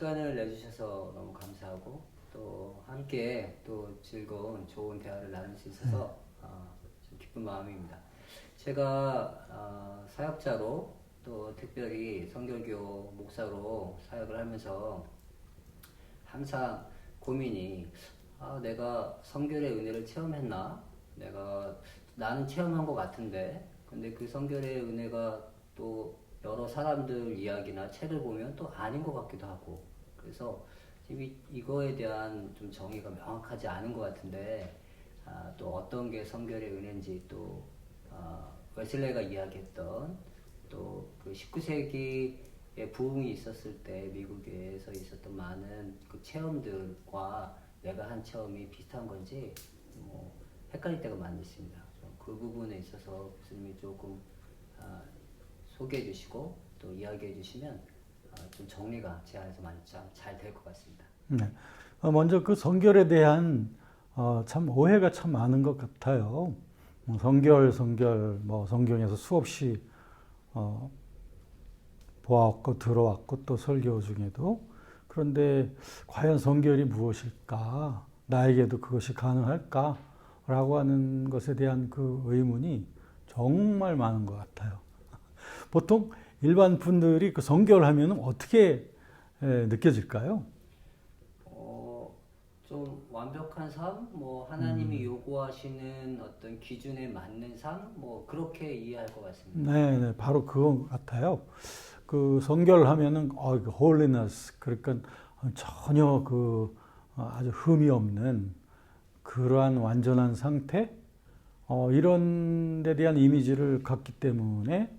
시간을 내주셔서 너무 감사하고 또 함께 또 즐거운 좋은 대화를 나눌 수 있어서 좀 기쁜 마음입니다. 제가 사역자로 또 특별히 성결교 목사로 사역을 하면서 항상 고민이 내가 성결의 은혜를 체험했나? 나는 체험한 것 같은데 근데 그 성결의 은혜가 또 여러 사람들 이야기나 책을 보면 또 아닌 것 같기도 하고 그래서 지금 이거에 대한 좀 정의가 명확하지 않은 것 같은데 또 어떤 게 성결의 은혜인지 또 웨슬레가 이야기했던 또 그 19세기에 부흥이 있었을 때 미국에서 있었던 많은 그 체험들과 내가 한 체험이 비슷한 건지 뭐 헷갈릴 때가 많이 있습니다. 그 부분에 있어서 교수님이 조금 소개해 주시고 또 이야기해 주시면 좀 정리가 제 안에서 많이 잘 될 것 같습니다. 네. 먼저 그 성결에 대한 참 오해가 참 많은 것 같아요. 성결, 뭐 성경에서 수없이 보았고 들어왔고 또 설교 중에도 그런데 과연 성결이 무엇일까? 나에게도 그것이 가능할까? 라고 하는 것에 대한 그 의문이 정말 많은 것 같아요. 보통 일반 분들이 그 성결하면 어떻게 느껴질까요? 좀 완벽한 삶, 뭐 하나님이 요구하시는 어떤 기준에 맞는 삶, 뭐 그렇게 이해할 것 같습니다. 네, 바로 그거 같아요. 그 성결하면은 그 holiness 그러니까 전혀 그 아주 흠이 없는 그러한 완전한 상태 이런 데 대한 이미지를 갖기 때문에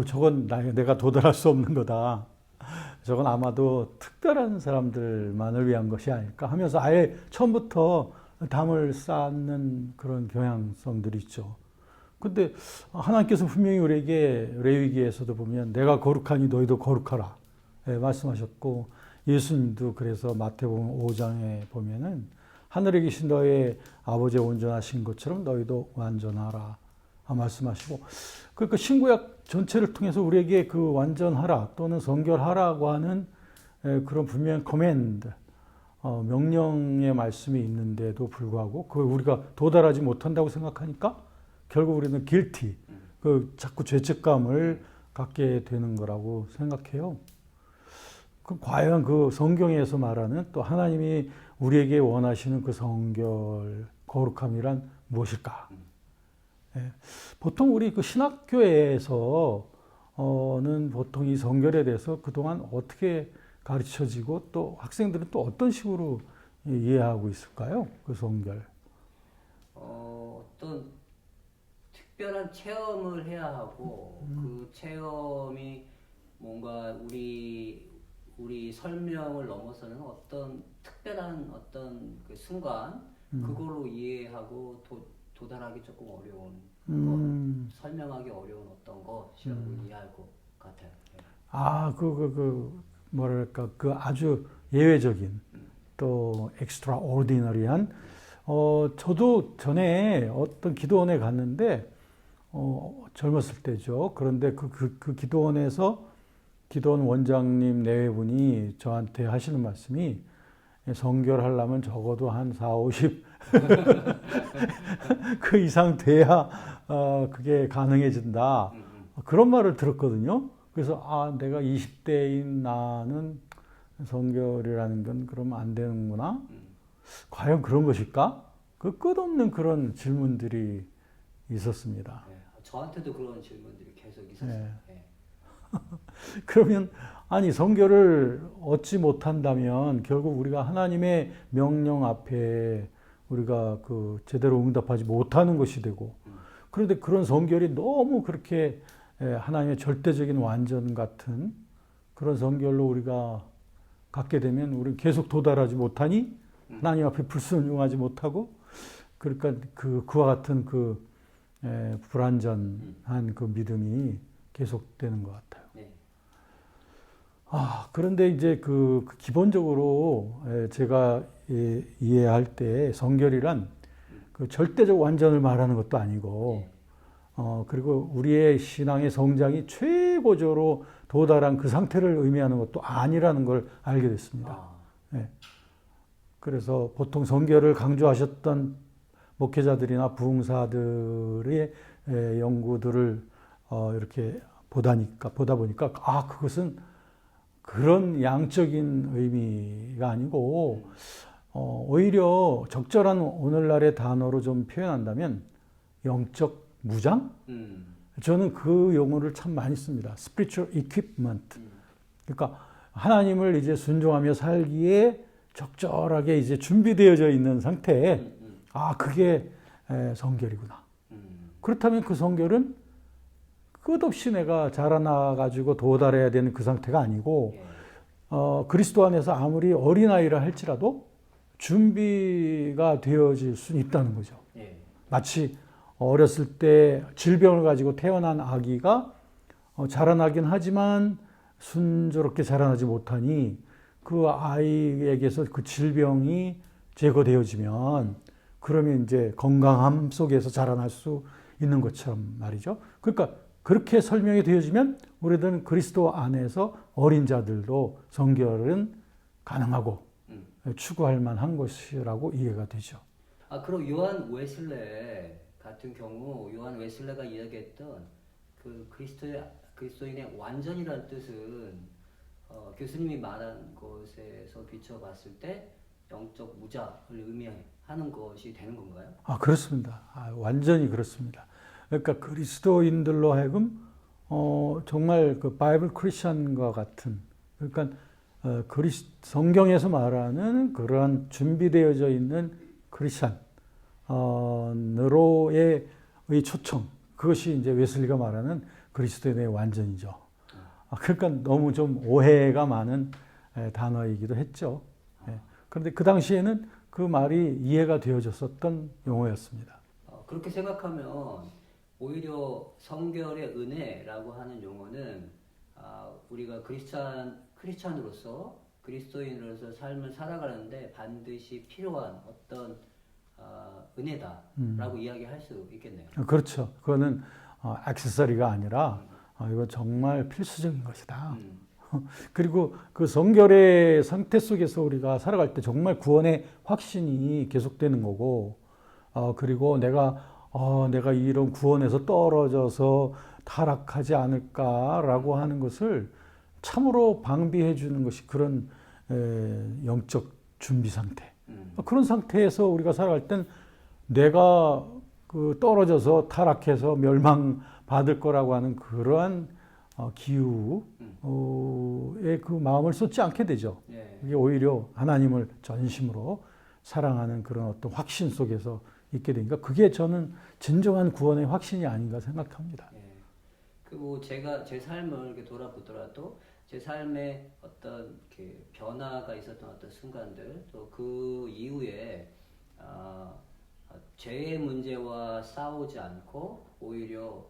저건 내가 도달할 수 없는 거다. 저건 아마도 특별한 사람들만을 위한 것이 아닐까 하면서 아예 처음부터 담을 쌓는 그런 경향성들이 있죠. 근데 하나님께서 분명히 우리에게 레위기에서도 보면 내가 거룩하니 너희도 거룩하라 말씀하셨고 예수님도 그래서 마태복음 5장에 보면은 하늘에 계신 너의 아버지의 온전하신 것처럼 너희도 완전하라 말씀하시고 그러니까 신구약 전체를 통해서 우리에게 그 완전하라 또는 성결하라고 하는 그런 분명한 커맨드 명령의 말씀이 있는데도 불구하고 그 우리가 도달하지 못한다고 생각하니까 결국 우리는 guilty 그 자꾸 죄책감을 갖게 되는 거라고 생각해요. 그 과연 그 성경에서 말하는 또 하나님이 우리에게 원하시는 그 성결 거룩함이란 무엇일까? 보통 우리 그 신학교에서는 보통 이 성결에 대해서 그동안 어떻게 가르쳐지고 또 학생들은 또 어떤 식으로 이해하고 있을까요? 그 성결. 어떤 특별한 체험을 해야 하고 그 체험이 뭔가 우리 설명을 넘어서는 어떤 특별한 어떤 그 순간 그걸로 이해하고 도달하기 조금 어려운 설명하기 어려운 어떤 것이라고 이해할 것 같아요. 뭐랄까 그 아주 예외적인 또 extraordinary한 저도 전에 어떤 기도원에 갔는데 젊었을 때죠. 그런데 그 기도원에서 기도원 원장님 내외분이 저한테 하시는 말씀이 성결하려면 적어도 한 4, 50 그 이상 돼야 그게 가능해진다. 그런 말을 들었거든요. 그래서 내가 20대인 나는 성결이라는 건 그러면 안 되는구나. 과연 그런 것일까? 그 끝없는 그런 질문들이 있었습니다. 네, 저한테도 그런 질문들이 계속 있었어요. 네. 네. 그러면 아니 성결을 얻지 못한다면 결국 우리가 하나님의 명령 앞에 우리가 그 제대로 응답하지 못하는 것이 되고 그런데 그런 성결이 너무 그렇게 하나님의 절대적인 완전 같은 그런 성결로 우리가 갖게 되면 우리는 계속 도달하지 못하니 하나님 앞에 불순종하지 못하고 그러니까 그와 같은 그 불완전한 그 믿음이 계속되는 것 같아요. 네. 그런데 이제 그 기본적으로 제가 이해할 때 성결이란 그 절대적 완전을 말하는 것도 아니고 그리고 우리의 신앙의 성장이 최고조로 도달한 그 상태를 의미하는 것도 아니라는 걸 알게 됐습니다. 아, 예. 그래서 보통 성결을 강조하셨던 목회자들이나 부흥사들의 연구들을 이렇게 보다 보니까 그것은 그런 양적인 의미가 아니고 오히려 적절한 오늘날의 단어로 좀 표현한다면 영적 무장? 저는 그 용어를 참 많이 씁니다. spiritual equipment. 그러니까 하나님을 이제 순종하며 살기에 적절하게 이제 준비되어져 있는 상태에 그게 성결이구나. 그렇다면 그 성결은 끝없이 내가 자라나 가지고 도달해야 되는 그 상태가 아니고 그리스도 안에서 아무리 어린아이라 할지라도 준비가 되어질 수 있다는 거죠. 마치 어렸을 때 질병을 가지고 태어난 아기가 자라나긴 하지만 순조롭게 자라나지 못하니 그 아이에게서 그 질병이 제거되어지면 그러면 이제 건강함 속에서 자라날 수 있는 것처럼 말이죠. 그러니까 그렇게 설명이 되어지면 우리들은 그리스도 안에서 어린 자들도 성결은 가능하고 추구할 만한 것이라고 이해가 되죠. 그럼 요한 웨슬레 같은 경우 요한 웨슬레가 이야기했던 그 그리스도인의 완전이라는 뜻은 교수님이 말한 것에서 비춰봤을 때 영적 무장을 의미하는 것이 되는 건가요? 그렇습니다. 완전히 그렇습니다. 그러니까 그리스도인들로 하여금 정말 그 바이블 크리스천과 같은 그러니까 성경에서 말하는 그러한 준비되어져 있는 크리스천으로의 초청 그것이 이제 웨슬리가 말하는 그리스도인의 완전이죠. 그러니까 너무 좀 오해가 많은 단어이기도 했죠. 그런데 그 당시에는 그 말이 이해가 되어졌었던 용어였습니다. 그렇게 생각하면 오히려 성결의 은혜라고 하는 용어는 우리가 크리스찬으로서 그리스도인으로서 삶을 살아가는데 반드시 필요한 어떤 은혜다라고 이야기할 수 있겠네요. 그렇죠. 그거는 액세서리가 아니라 이거 정말 필수적인 것이다. 그리고 그 성결의 상태 속에서 우리가 살아갈 때 정말 구원의 확신이 계속되는 거고, 그리고 내가 이런 구원에서 떨어져서 타락하지 않을까라고 하는 것을 참으로 방비해 주는 것이 그런 영적 준비 상태. 그런 상태에서 우리가 살아갈 땐 내가 그 떨어져서 타락해서 멸망받을 거라고 하는 그러한 기우의 그 마음을 쏟지 않게 되죠. 이게 오히려 하나님을 전심으로 사랑하는 그런 어떤 확신 속에서 있게 되니까 그게 저는 진정한 구원의 확신이 아닌가 생각합니다. 그리고 제가 제 삶을 이렇게 돌아보더라도 제 삶에 어떤 이렇게 변화가 있었던 어떤 순간들 또 그 이후에 죄의 문제와 싸우지 않고 오히려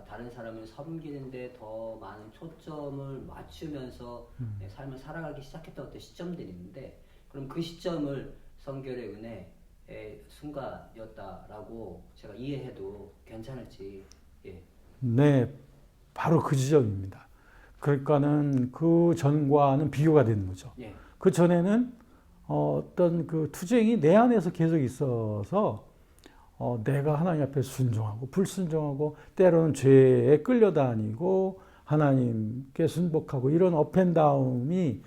다른 사람을 섬기는데 더 많은 초점을 맞추면서 내 삶을 살아가기 시작했던 어떤 시점들이 있는데 그럼 그 시점을 성결의 은혜의 순간이었다라고 제가 이해해도 괜찮을지. 네, 바로 그 지점입니다. 그러니까는 그 전과는 비교가 되는 거죠. 그 전에는 어떤 그 투쟁이 내 안에서 계속 있어서 내가 하나님 앞에 순종하고 불순종하고 때로는 죄에 끌려다니고 하나님께 순복하고 이런 업앤다운이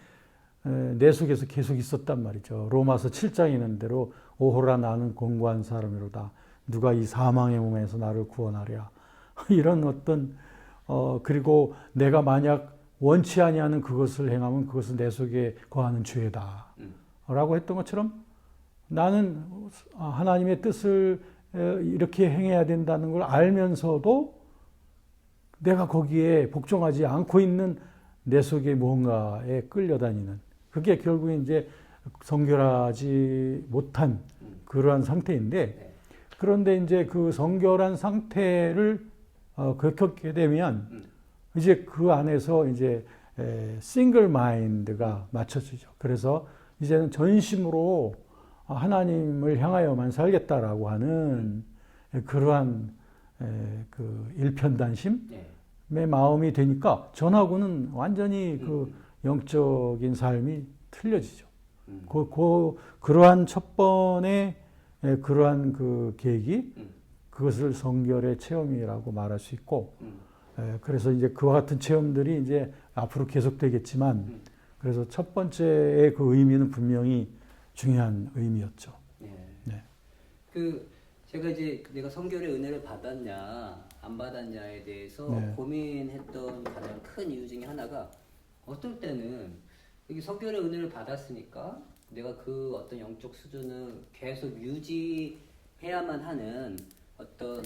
내 속에서 계속 있었단 말이죠. 로마서 7장에 있는 대로 오호라 나는 공고한 사람이로다. 누가 이 사망의 몸에서 나를 구원하랴. 이런 어떤 그리고 내가 만약 원치 아니하는 그것을 행하면 그것은 내 속에 거하는 죄다. 라고 했던 것처럼 나는 하나님의 뜻을 이렇게 행해야 된다는 걸 알면서도 내가 거기에 복종하지 않고 있는 내 속에 무언가에 끌려다니는 그게 결국에 이제 성결하지 못한 그러한 상태인데 그런데 이제 그 성결한 상태를 겪게 되면 이제 그 안에서 이제 싱글 마인드가 맞춰지죠. 그래서 이제는 전심으로 하나님을 향하여만 살겠다라고 하는 그러한 그 일편단심, 마음이 되니까 전하고는 완전히 그 영적인 삶이 틀려지죠. 그러한 첫 번의 그러한 그 계기, 그것을 성결의 체험이라고 말할 수 있고, 그래서 이제 그와 같은 체험들이 이제 앞으로 계속되겠지만, 그래서 첫 번째의 그 의미는 분명히 중요한 의미였죠. 예. 네. 그 제가 이제 내가 성결의 은혜를 받았냐 안 받았냐에 대해서 네. 고민했던 가장 큰 이유 중에 하나가, 어떨 때는 여기 성결의 은혜를 받았으니까 내가 그 어떤 영적 수준을 계속 유지해야만 하는 어떤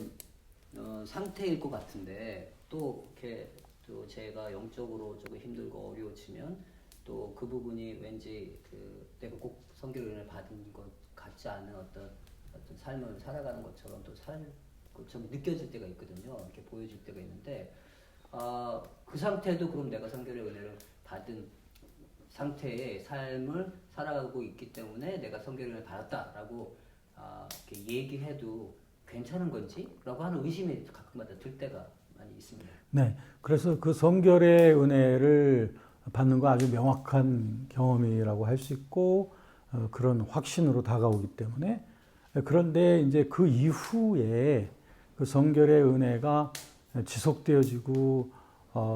상태일 것 같은데, 또 이렇게 또 제가 영적으로 조금 힘들고 어려워지면 또 그 부분이 왠지 그 내가 꼭 성결의 은혜를 받은 것 같지 않은 어떤 삶을 살아가는 것처럼 또 좀 느껴질 때가 있거든요. 이렇게 보여질 때가 있는데, 그 상태도 그럼 내가 성결의 은혜를 받은 상태의 삶을 살아가고 있기 때문에 내가 성결의 은혜를 받았다라고 이렇게 얘기해도 괜찮은 건지? 라고 하는 의심이 가끔마다 들 때가 많이 있습니다. 네. 그래서 그 성결의 은혜를 받는 건 아주 명확한 경험이라고 할 수 있고, 그런 확신으로 다가오기 때문에, 그런데 이제 그 이후에 그 성결의 은혜가 지속되어지고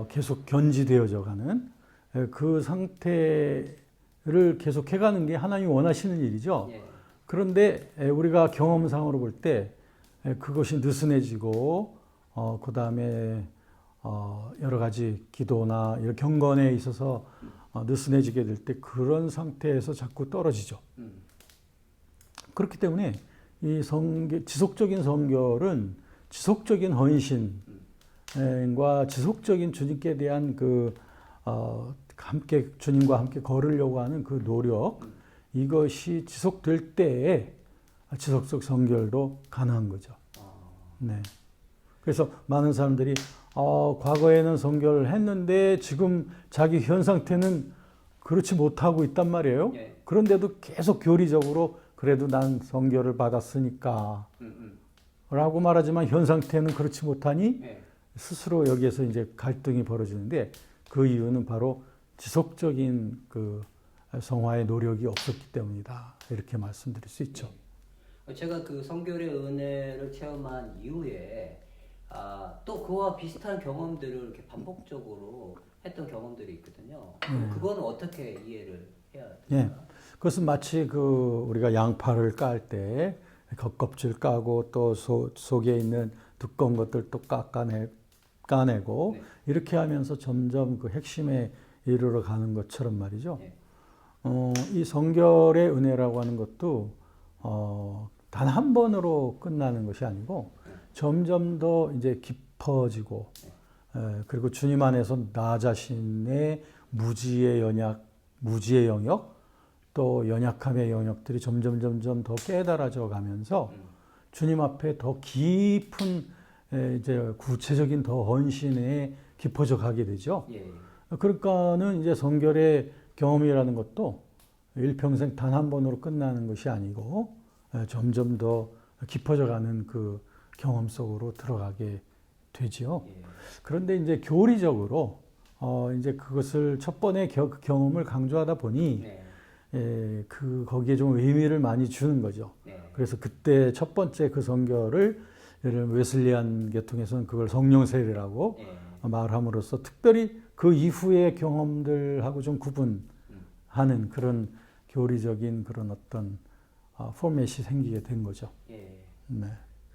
계속 견지되어져 가는 그 상태를 계속 해가는 게 하나님이 원하시는 일이죠. 예. 그런데 우리가 경험상으로 볼 때 그것이 느슨해지고 그 다음에 여러 가지 기도나 이런 경건에 있어서 느슨해지게 될 때 그런 상태에서 자꾸 떨어지죠. 그렇기 때문에 이 지속적인 성결은 지속적인 헌신과 지속적인 주님께 대한 함께 주님과 함께 걸으려고 하는 그 노력, 이것이 지속될 때에 지속적 성결도 가능한 거죠. 네. 그래서 많은 사람들이 과거에는 성결을 했는데 지금 자기 현 상태는 그렇지 못하고 있단 말이에요. 예. 그런데도 계속 교리적으로 그래도 난 성결을 받았으니까 라고 말하지만 현 상태는 그렇지 못하니 예. 스스로 여기에서 이제 갈등이 벌어지는데, 그 이유는 바로 지속적인 그 성화의 노력이 없었기 때문이다. 이렇게 말씀드릴 수 있죠. 제가 그 성결의 은혜를 체험한 이후에 또 그와 비슷한 경험들을 이렇게 반복적으로 했던 경험들이 있거든요. 그거는 어떻게 이해를 해야 될까요? 예. 그것은 마치 우리가 양파를 깔 때 겉껍질 까고 또 속에 있는 두꺼운 것들 또 까내고 네. 이렇게 하면서 점점 그 핵심에 이르러 가는 것처럼 말이죠. 네. 이 성결의 은혜라고 하는 것도 단 한 번으로 끝나는 것이 아니고 점점 더 이제 깊어지고, 그리고 주님 안에서 나 자신의 무지의 영역, 또 연약함의 영역들이 점점 더 깨달아져 가면서 주님 앞에 더 깊은 이제 구체적인 더 헌신에 깊어져 가게 되죠. 예. 그러니까는 이제 성결의 경험이라는 것도 일평생 단 한 번으로 끝나는 것이 아니고 점점 더 깊어져 가는 그 경험 속으로 들어가게 되지요. 예. 그런데 이제 교리적으로 이제 그것을 첫 번의 경험을 강조하다 보니 네. 거기에 좀 의미를 많이 주는 거죠. 네. 그래서 그때 첫 번째 그 성결을 예를 들면 웨슬리안 계통에서는 그걸 성령 세례라고 네. 말함으로써 특별히 그 이후의 경험들하고 좀 구분하는 그런 교리적인 그런 어떤 포맷이 생기게 된 거죠. 예. 네.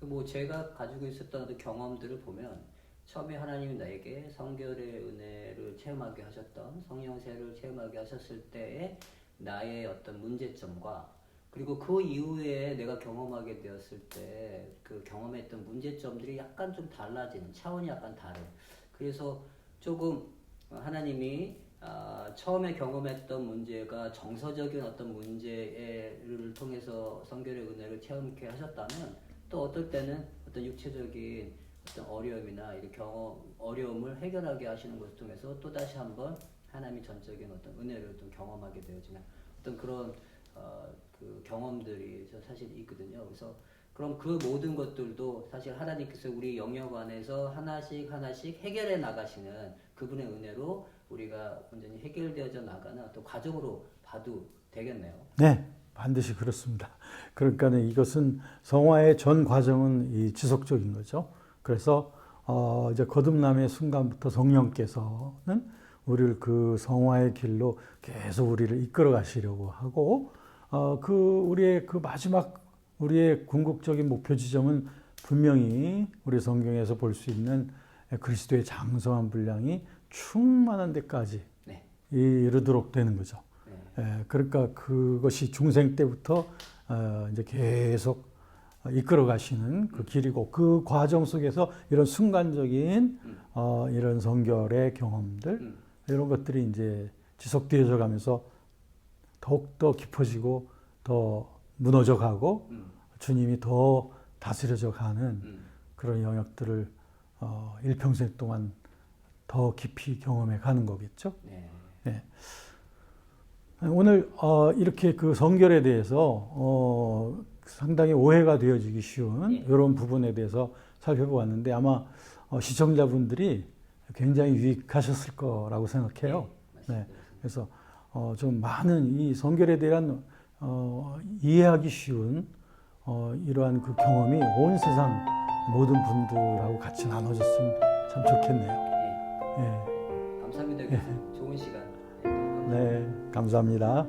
뭐 제가 가지고 있었던 그 경험들을 보면, 처음에 하나님이 나에게 성결의 은혜를 체험하게 하셨던, 성령 세례를 체험하게 하셨을 때의 나의 어떤 문제점과, 그리고 그 이후에 내가 경험하게 되었을 때 그 경험했던 문제점들이 약간 좀 달라지는, 차원이 약간 다른. 그래서 조금 하나님이 처음에 경험했던 문제가 정서적인 어떤 문제를 통해서 성결의 은혜를 체험케 하셨다면, 또 어떨 때는 어떤 육체적인 어떤 어려움이나 이런 어려움을 해결하게 하시는 것을 통해서 또 다시 한번 하나님의 전적인 어떤 은혜를 좀 경험하게 되어지는 어떤 그런 그 경험들이 사실 있거든요. 그래서 그럼 그 모든 것들도 사실 하나님께서 우리 영역 안에서 하나씩 하나씩 해결해 나가시는 그분의 은혜로 우리가 온전히 해결되어져 나가는 또 과정으로 봐도 되겠네요. 네, 반드시 그렇습니다. 그러니까 이것은 성화의 전 과정은 이 지속적인 거죠. 그래서 이제 거듭남의 순간부터 성령께서는 우리를 그 성화의 길로 계속 우리를 이끌어 가시려고 하고 그 우리의 그 마지막 우리의 궁극적인 목표 지점은 분명히 우리 성경에서 볼 수 있는 그리스도의 장성한 분량이 충만한 데까지 네. 이르도록 되는 거죠. 네. 그러니까 그것이 중생 때부터 이제 계속 이끌어 가시는 그 길이고 그 과정 속에서 이런 순간적인 이런 성결의 경험들 이런 것들이 이제 지속되어져 가면서 더욱더 깊어지고 더 무너져 가고 주님이 더 다스려져 가는 그런 영역들을 일평생 동안 더 깊이 경험해 가는 거겠죠. 네. 네. 오늘 이렇게 그 성결에 대해서 상당히 오해가 되어지기 쉬운 이런 부분에 대해서 살펴보았는데 아마 시청자분들이 굉장히 유익하셨을 거라고 생각해요. 네. 그래서 좀 많은 이 성결에 대한 이해하기 쉬운 이러한 그 경험이 온 세상 모든 분들하고 같이 나눠졌으면 참 좋겠네요. 네. 감사합니다. 좋은 시간. 네, 감사합니다.